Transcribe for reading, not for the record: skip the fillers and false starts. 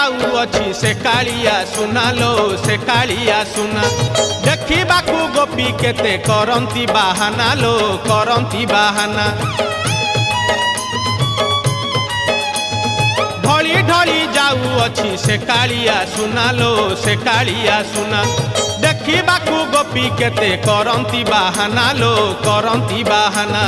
जाऊँगी से कालिया सुना लो से कालिया सुना देखिबाकू गोपी केते करंती बाहाना लो करंती बाहाना ढली ढली जाऊँगी से कालिया सुना लो से कालिया सुना देखिबाकू गोपी केते करंती बाहाना लो करंती बाहाना।